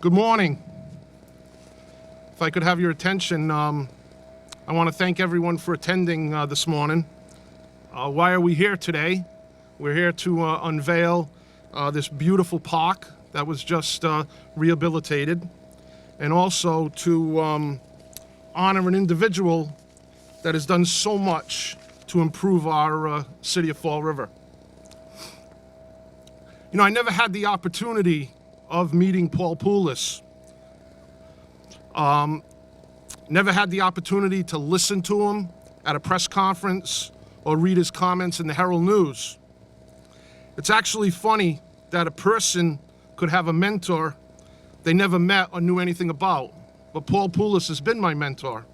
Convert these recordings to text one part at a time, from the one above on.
Good morning. If I could have your attention, I want to thank everyone for attending this morning. Why are we here today? We're here to unveil this beautiful park that was just rehabilitated, and also to honor an individual that has done so much to improve our city of Fall River. You know, I never had the opportunity of meeting Paul Poulos. Never had the opportunity to listen to him at a press conference or read his comments in the Herald News. It's actually funny that a person could have a mentor they never met or knew anything about, but Paul Poulos has been my mentor.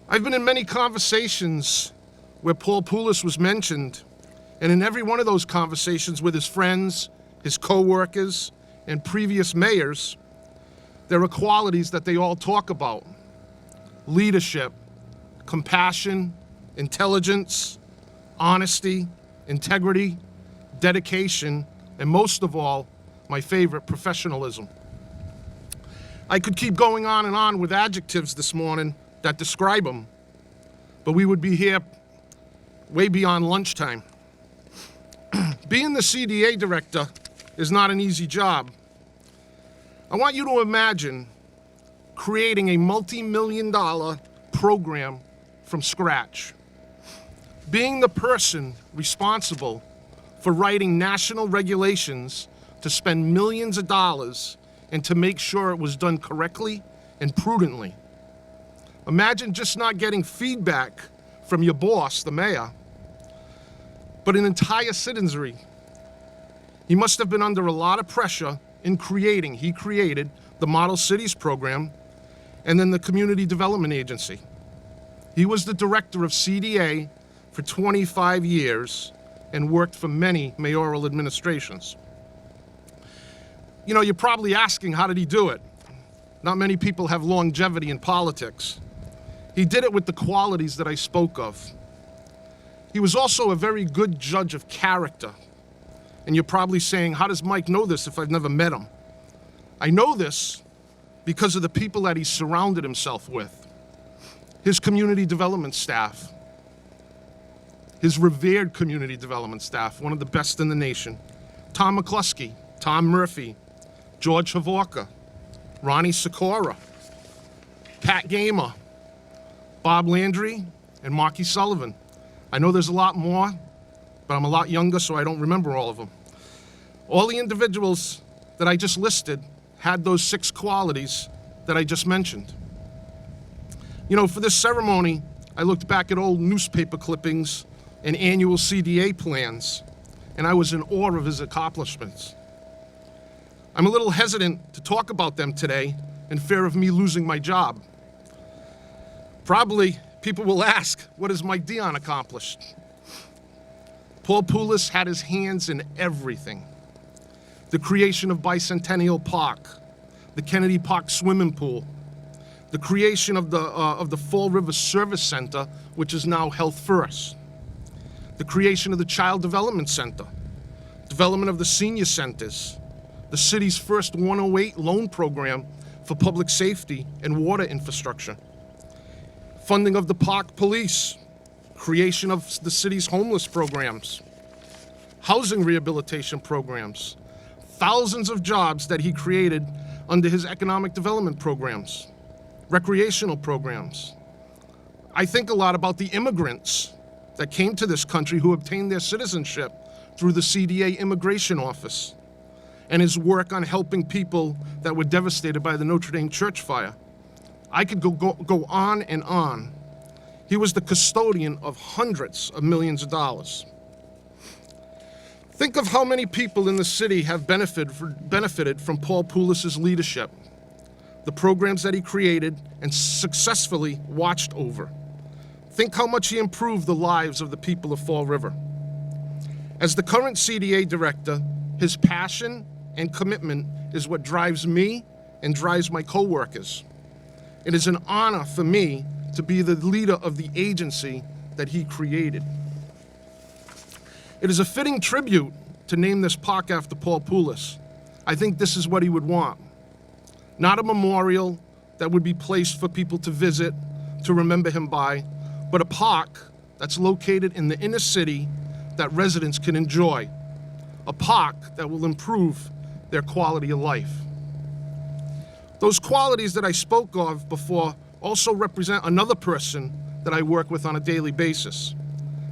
I've been in many conversations where Paul Poulos was mentioned, and in every one of those conversations with his friends, his co-workers, and previous mayors, there are qualities that they all talk about: leadership, compassion, intelligence, honesty, integrity, dedication, and most of all, my favorite, professionalism. I could keep going on and on with adjectives this morning that describe them, but we would be here way beyond lunchtime. Being the CDA director is not an easy job. I want you to imagine creating a multi-million-dollar program from scratch. Being the person responsible for writing national regulations to spend millions of dollars and to make sure it was done correctly and prudently. Imagine just not getting feedback from your boss, the mayor, but an entire citizenry. He must have been under a lot of pressure in he created the Model Cities program and then the Community Development Agency. He was the director of CDA for 25 years and worked for many mayoral administrations. You know, you're probably asking, how did he do it? Not many people have longevity in politics. He did it with the qualities that I spoke of. He was also a very good judge of character. And you're probably saying, how does Mike know this if I've never met him? I know this because of the people that he surrounded himself with. His community development staff, his revered community development staff, one of the best in the nation. Tom McCluskey, Tom Murphy, George Havorka, Ronnie Sikora, Pat Gamer, Bob Landry, and Marky Sullivan. I know there's a lot more, but I'm a lot younger, so I don't remember all of them. All the individuals that I just listed had those 6 qualities that I just mentioned. You know, for this ceremony, I looked back at old newspaper clippings and annual CDA plans, and I was in awe of his accomplishments. I'm a little hesitant to talk about them today in fear of me losing my job. Probably people will ask, what has Mike Dion accomplished? Paul Poulos had his hands in everything. The creation of Bicentennial Park, the Kennedy Park swimming pool, the creation of the Fall River Service Center, which is now Health First, the creation of the Child Development Center, development of the senior centers, the city's first 108 loan program for public safety and water infrastructure, funding of the park police, creation of the city's homeless programs, housing rehabilitation programs, thousands of jobs that he created under his economic development programs, recreational programs. I think a lot about the immigrants that came to this country who obtained their citizenship through the CDA Immigration Office and his work on helping people that were devastated by the Notre Dame church fire. I could go on and on. He was the custodian of hundreds of millions of dollars. Think of how many people in the city have benefited from Paul Poulos' leadership, the programs that he created and successfully watched over. Think how much he improved the lives of the people of Fall River. As the current CDA director, his passion and commitment is what drives me and drives my co-workers. It is an honor for me to be the leader of the agency that he created. It is a fitting tribute to name this park after Paul Poulos. I think this is what he would want. Not a memorial that would be placed for people to visit, to remember him by, but a park that's located in the inner city that residents can enjoy. A park that will improve their quality of life. Those qualities that I spoke of before also represent another person that I work with on a daily basis.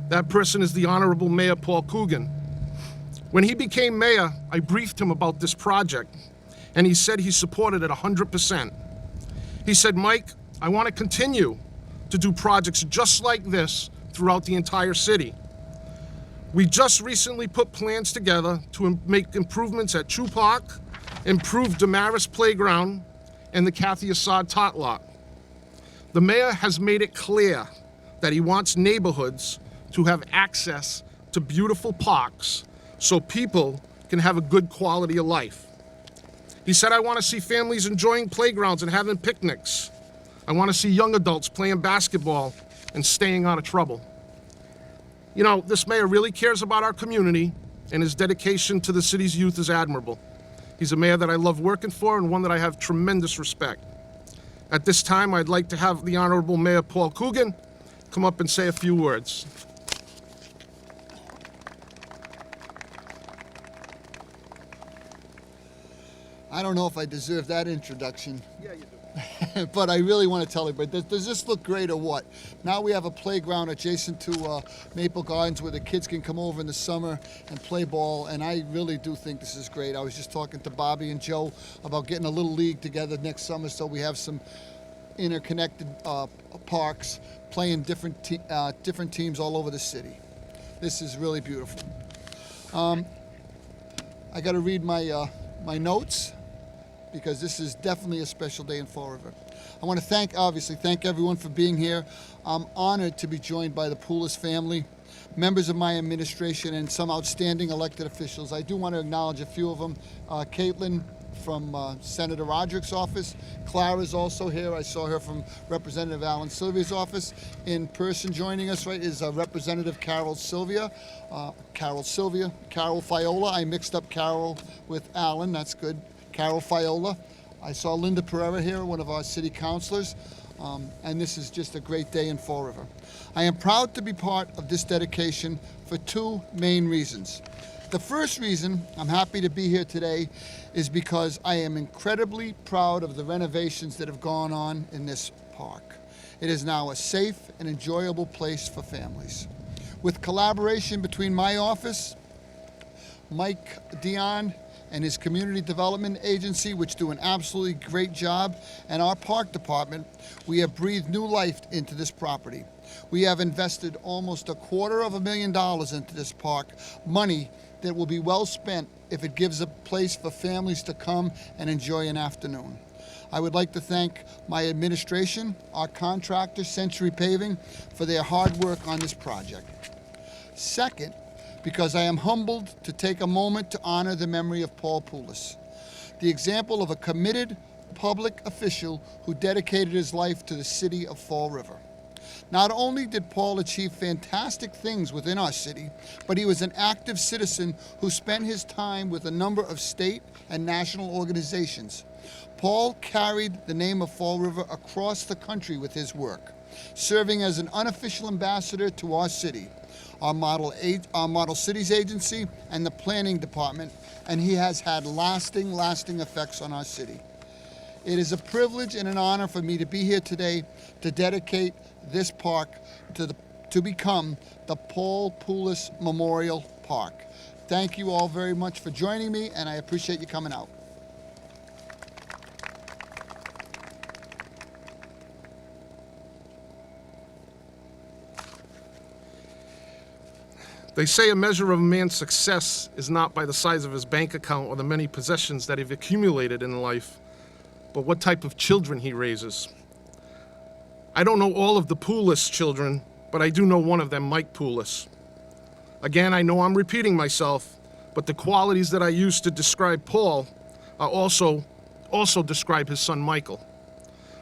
That person is the Honorable Mayor Paul Coogan. When he became mayor, I briefed him about this project, and he said he supported it 100%. He said, Mike, I want to continue to do projects just like this throughout the entire city. We just recently put plans together to make improvements at Chew Park, improve Damaris Playground, and the Kathy Assad Tot Lot. The mayor has made it clear that he wants neighborhoods to have access to beautiful parks so people can have a good quality of life. He said, I want to see families enjoying playgrounds and having picnics. I want to see young adults playing basketball and staying out of trouble. You know, this mayor really cares about our community, and his dedication to the city's youth is admirable. He's a mayor that I love working for and one that I have tremendous respect. At this time, I'd like to have the Honorable Mayor Paul Coogan come up and say a few words. I don't know if I deserve that introduction. Yeah, you do. But I really want to tell everybody, does this look great or what? Now we have a playground adjacent to Maple Gardens where the kids can come over in the summer and play ball, and I really do think this is great. I was just talking to Bobby and Joe about getting a little league together next summer so we have some interconnected parks playing different teams all over the city. This is really beautiful. I got to read my notes, because this is definitely a special day in Fall River. I want to thank everyone for being here. I'm honored to be joined by the Poulos family, members of my administration, and some outstanding elected officials. I do want to acknowledge a few of them. Caitlin from Senator Roderick's office. Clara's also here. I saw her from Representative Alan Sylvia's office. In person joining us, right, is Representative Carol Fiola. I mixed up Carol with Alan. That's good. Carol Fiola. I saw Linda Pereira here, one of our city councilors, and this is just a great day in Fall River. I am proud to be part of this dedication for two main reasons. The first reason I'm happy to be here today is because I am incredibly proud of the renovations that have gone on in this park. It is now a safe and enjoyable place for families. With collaboration between my office, Mike Dion, and his community development agency, which do an absolutely great job, and our park department, we have breathed new life into this property. We have invested almost $250,000 into this park, money that will be well spent if it gives a place for families to come and enjoy an afternoon. I would like to thank my administration, our contractor, Century Paving, for their hard work on this project. Second, because I am humbled to take a moment to honor the memory of Paul Poulos, the example of a committed public official who dedicated his life to the city of Fall River. Not only did Paul achieve fantastic things within our city, but he was an active citizen who spent his time with a number of state and national organizations. Paul carried the name of Fall River across the country with his work, serving as an unofficial ambassador to our city, our model cities agency, and the planning department, and he has had lasting effects on our city. It is a privilege and an honor for me to be here today to dedicate this park to become the Paul Poulos Memorial Park. Thank you all very much for joining me, and I appreciate you coming out. They say a measure of a man's success is not by the size of his bank account or the many possessions that he've accumulated in life, but what type of children he raises. I don't know all of the Poulos children, but I do know one of them, Mike Poulos. Again, I know I'm repeating myself, but the qualities that I used to describe Paul are also describe his son, Michael.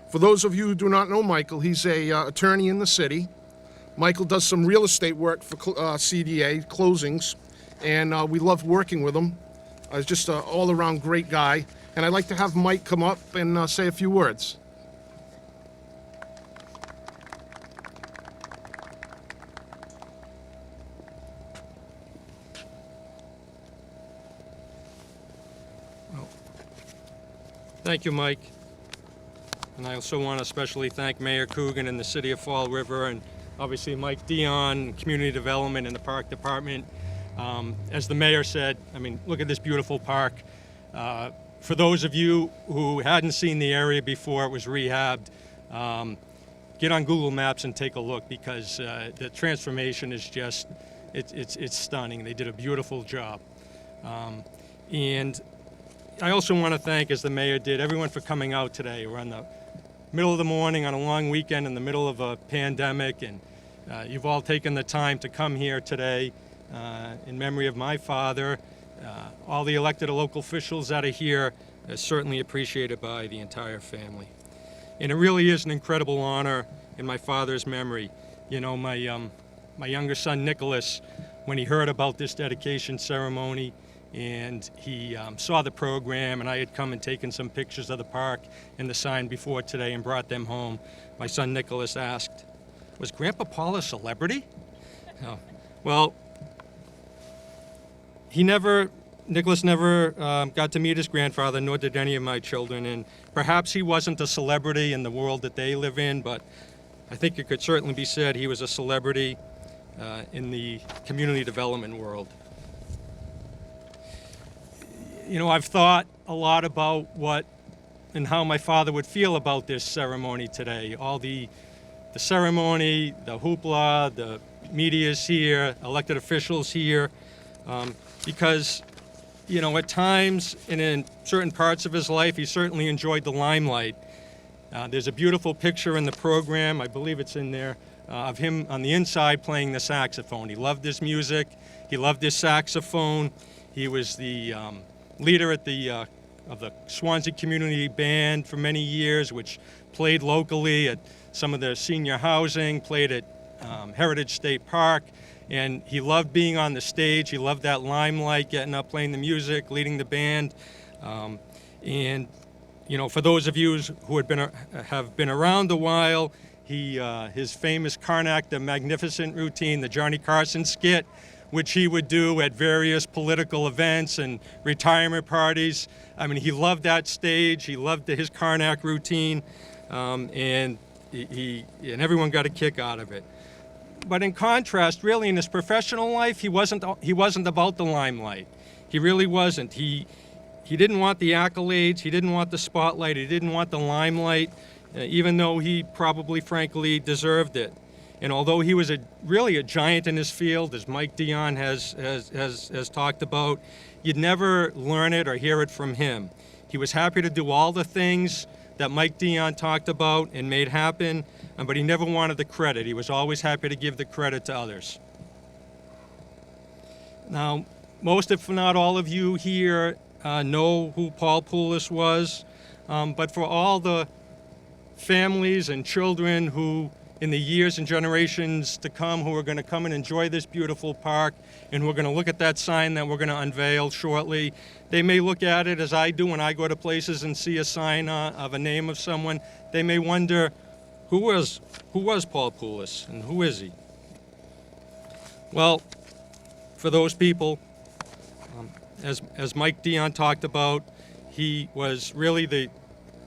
For those of you who do not know Michael, he's a attorney in the city. Michael does some real estate work for CDA closings, and we love working with him. just an all-around great guy. And I'd like to have Mike come up and say a few words. Thank you, Mike. And I also want to especially thank Mayor Coogan and the City of Fall River, and obviously Mike Dion, Community Development and the Park Department. As the mayor said, I mean, look at this beautiful park. For those of you who hadn't seen the area before it was rehabbed, get on Google Maps and take a look, because the transformation is just, it's stunning. They did a beautiful job. And I also want to thank, as the mayor did, everyone for coming out today. We're in the middle of the morning on a long weekend in the middle of a pandemic, and you've all taken the time to come here today in memory of my father. All the elected local officials that are here are certainly appreciated by the entire family. And it really is an incredible honor in my father's memory. You know, my younger son, Nicholas, when he heard about this dedication ceremony, and he saw the program, and I had come and taken some pictures of the park and the sign before today and brought them home. My son Nicholas asked, "Was Grandpa Paul a celebrity?" Oh, well, Nicholas never got to meet his grandfather, nor did any of my children, and perhaps he wasn't a celebrity in the world that they live in, but I think it could certainly be said he was a celebrity in the community development world. You know, I've thought a lot about what and how my father would feel about this ceremony today. All the ceremony, the hoopla, the media's here, elected officials here, because, you know, at times and in certain parts of his life, he certainly enjoyed the limelight. There's a beautiful picture in the program, I believe it's in there, of him on the inside playing the saxophone. He loved his music, he loved his saxophone. He was the leader at of the Swansea Community Band for many years, which played locally at some of the senior housing, played at Heritage State Park, and he loved being on the stage. He loved that limelight, getting up, playing the music, leading the band. And you know, for those of you who have been around a while, his famous Karnak the Magnificent routine, the Johnny Carson skit, which he would do at various political events and retirement parties. I mean, he loved that stage. He loved his Karnak routine, and everyone got a kick out of it. But in contrast, really, in his professional life, he wasn't about the limelight. He really wasn't. He didn't want the accolades. He didn't want the spotlight. He didn't want the limelight, even though he probably, frankly, deserved it. And although he was really a giant in his field, as Mike Dion has talked about, you'd never learn it or hear it from him. He was happy to do all the things that Mike Dion talked about and made happen, but he never wanted the credit. He was always happy to give the credit to others. Now, most, if not all of you here know who Paul Poulos was, but for all the families and children who, in the years and generations to come, who are going to come and enjoy this beautiful park, and who are going to look at that sign that we're going to unveil shortly. They may look at it as I do when I go to places and see a sign of a name of someone. They may wonder, who was Paul Poulos, and who is he? Well, for those people, as Mike Dion talked about, he was really the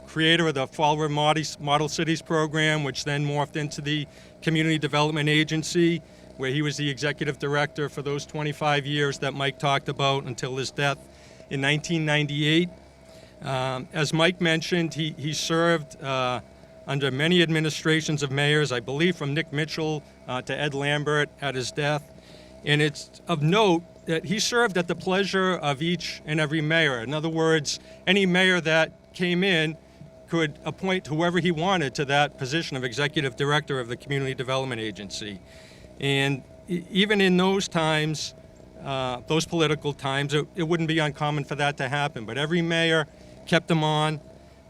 creator of the Fall River Model Cities program, which then morphed into the Community Development Agency, where he was the executive director for those 25 years that Mike talked about until his death in 1998. As Mike mentioned, he served under many administrations of mayors, I believe from Nick Mitchell to Ed Lambert at his death. And it's of note that he served at the pleasure of each and every mayor. In other words, any mayor that came in could appoint whoever he wanted to that position of executive director of the Community Development Agency. And even in those times, those political times, it wouldn't be uncommon for that to happen. But every mayor kept him on,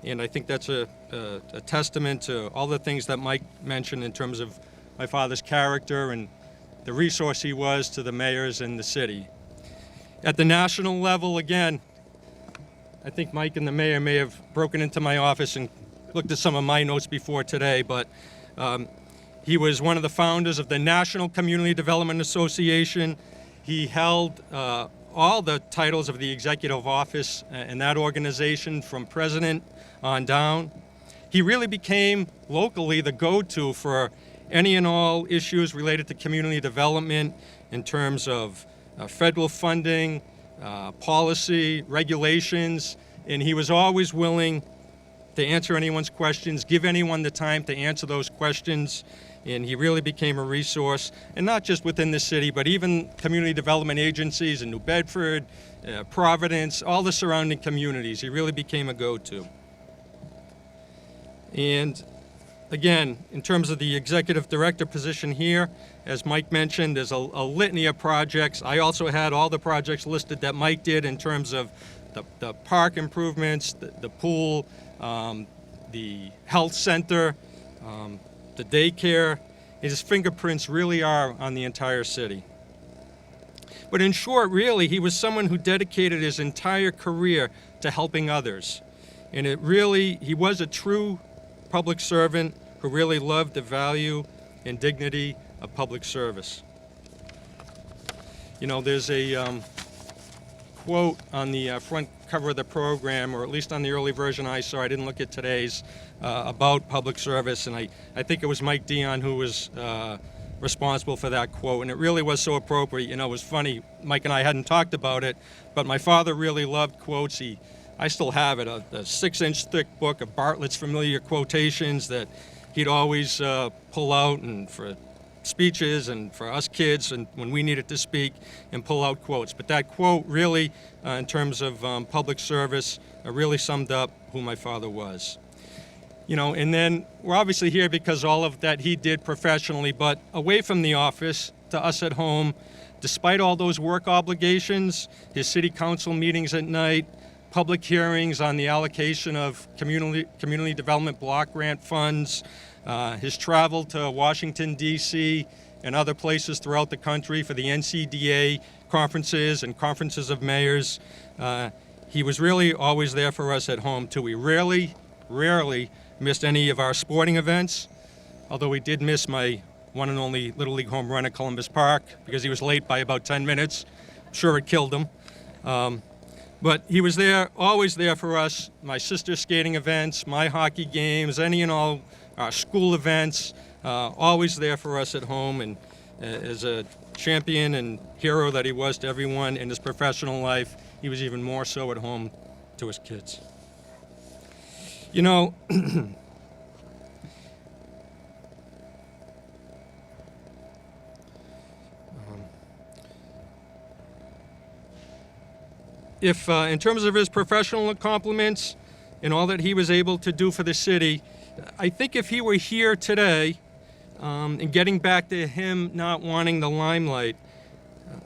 and I think that's a testament to all the things that Mike mentioned in terms of my father's character and the resource he was to the mayors in the city. At the national level, again, I think Mike and the mayor may have broken into my office and looked at some of my notes before today, but he was one of the founders of the National Community Development Association. He held all the titles of the executive office in that organization from president on down. He really became locally the go-to for any and all issues related to community development in terms of federal funding, policy, regulations, and he was always willing to answer anyone's questions, give anyone the time to answer those questions, and he really became a resource, and not just within the city, but even community development agencies in New Bedford, Providence, all the surrounding communities. He really became a go-to. And again, in terms of the executive director position here, as Mike mentioned, there's a litany of projects. I also had all the projects listed that Mike did in terms of the park improvements, the pool, the health center, the daycare. His fingerprints really are on the entire city. But in short, really, he was someone who dedicated his entire career to helping others. And he was a true public servant who really loved the value and dignity of public service. You know, there's a quote on the front cover of the program, or at least on the early version I saw, I didn't look at today's, about public service, and I think it was Mike Dion who was responsible for that quote, and it really was so appropriate. You know, it was funny, Mike and I hadn't talked about it, but my father really loved quotes. I still have it, a 6-inch thick book of Bartlett's familiar quotations that he'd always pull out, and for speeches and for us kids, and when we needed to speak, and pull out quotes. But that quote really, in terms of public service, really summed up who my father was. You know, and then we're obviously here because all of that he did professionally, but away from the office, to us at home, despite all those work obligations, his city council meetings at night, public hearings on the allocation of community development block grant funds, his travel to Washington, D.C., and other places throughout the country for the NCDA conferences and conferences of mayors. He was really always there for us at home, too. We rarely missed any of our sporting events, although we did miss my one and only Little League home run at Columbus Park because he was late by about 10 minutes. I'm sure it killed him. But he was there, always there for us, my sister's skating events, my hockey games, any and all our school events, always there for us at home, and as a champion and hero that he was to everyone in his professional life, he was even more so at home to his kids. You know, if in terms of his professional accomplishments and all that he was able to do for the city, I think if he were here today, and getting back to him not wanting the limelight,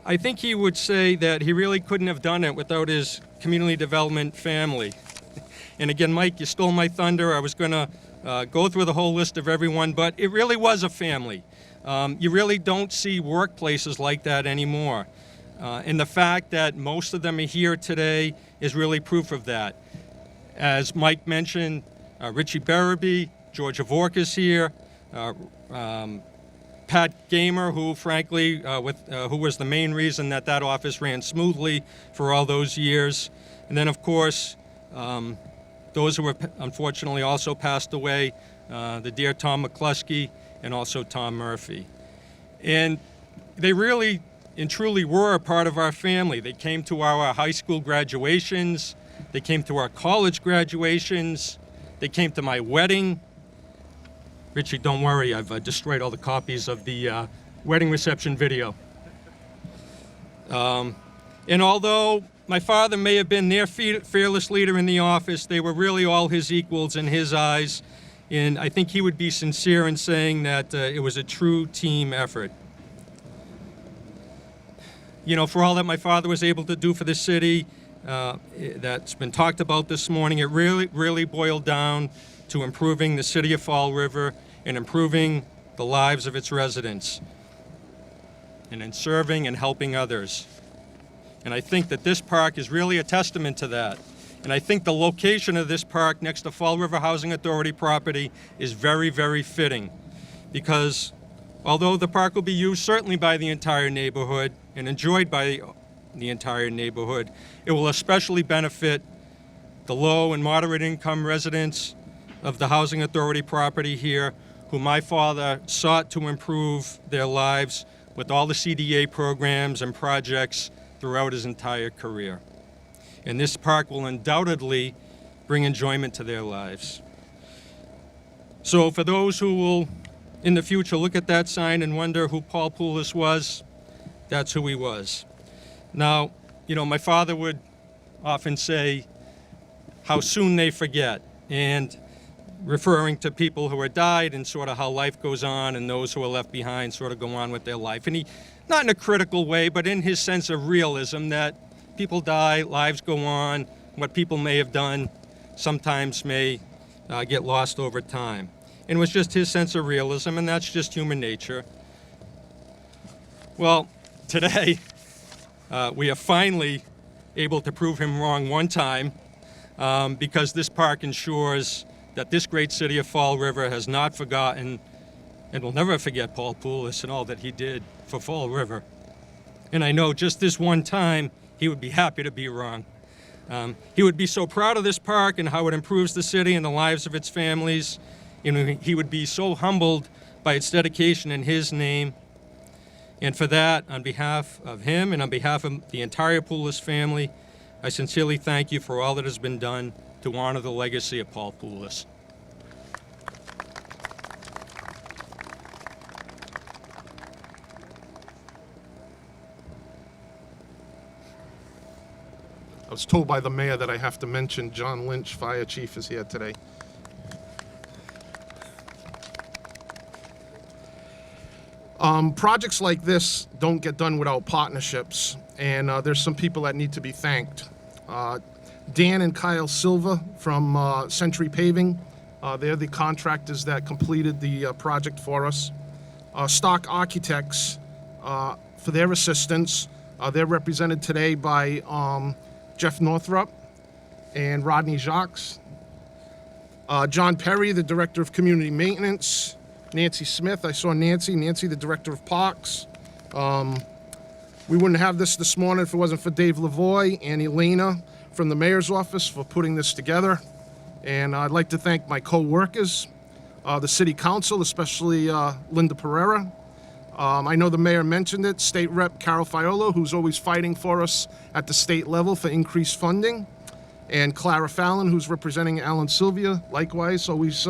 I think he would say that he really couldn't have done it without his community development family. And again, Mike, you stole my thunder. I was going to go through the whole list of everyone, but it really was a family. You really don't see workplaces like that anymore. And the fact that most of them are here today is really proof of that. As Mike mentioned, Richie Berraby, George Avork is here, Pat Gamer, who frankly, who was the main reason that office ran smoothly for all those years. And then, of course, those who were unfortunately also passed away, the dear Tom McCluskey and also Tom Murphy. And they really and truly were a part of our family. They came to our high school graduations, they came to our college graduations, they came to my wedding. Richie, don't worry, I've destroyed all the copies of the wedding reception video. And although my father may have been their fearless leader in the office, they were really all his equals in his eyes. And I think he would be sincere in saying that it was a true team effort. You know, for all that my father was able to do for the city, that's been talked about this morning, it really boiled down to improving the city of Fall River and improving the lives of its residents, and in serving and helping others. And I think that this park is really a testament to that. And I think the location of this park next to Fall River Housing Authority property is very, very fitting, because although the park will be used certainly by the entire neighborhood and enjoyed by the entire neighborhood, it will especially benefit the low and moderate income residents of the Housing Authority property here, who my father sought to improve their lives with all the CDA programs and projects throughout his entire career. And this park will undoubtedly bring enjoyment to their lives. So for those who will, in the future, look at that sign and wonder who Paul Poulos was, that's who he was. Now, my father would often say how soon they forget, and referring to people who had died and sort of how life goes on, and those who are left behind sort of go on with their life. And he, not in a critical way, but in his sense of realism, that people die, lives go on, what people may have done sometimes may get lost over time. And it was just his sense of realism, and that's just human nature. Well, today, we are finally able to prove him wrong one time, because this park ensures that this great city of Fall River has not forgotten and will never forget Paul Poulos and all that he did for Fall River. And I know just this one time, he would be happy to be wrong. He would be so proud of this park and how it improves the city and the lives of its families. He would be so humbled by its dedication in his name. And for that, on behalf of him and on behalf of the entire Poulos family, I sincerely thank you for all that has been done to honor the legacy of Paul Poulos. I was told by the mayor that I have to mention John Lynch, Fire Chief, is here today. Projects like this don't get done without partnerships, and there's some people that need to be thanked. Dan and Kyle Silva from Century Paving, they're the contractors that completed the project for us. Stock Architects, for their assistance, they're represented today by Jeff Northrup and Rodney Jacques. John Perry, the Director of Community Maintenance. Nancy Smith, I saw Nancy, the Director of Parks. We wouldn't have this morning if it wasn't for Dave Lavoie and Elena from the Mayor's Office for putting this together. And I'd like to thank my co-workers, the City Council, especially Linda Pereira. I know the Mayor mentioned it, State Rep Carol Fiola, who's always fighting for us at the state level for increased funding. And Clara Fallon, who's representing Alan Sylvia, likewise, always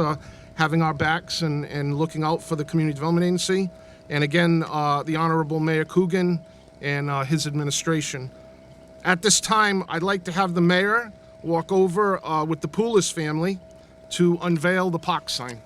having our backs and looking out for the Community Development Agency. And again, the Honorable Mayor Coogan and his administration. At this time, I'd like to have the Mayor walk over with the Poulos family to unveil the park sign.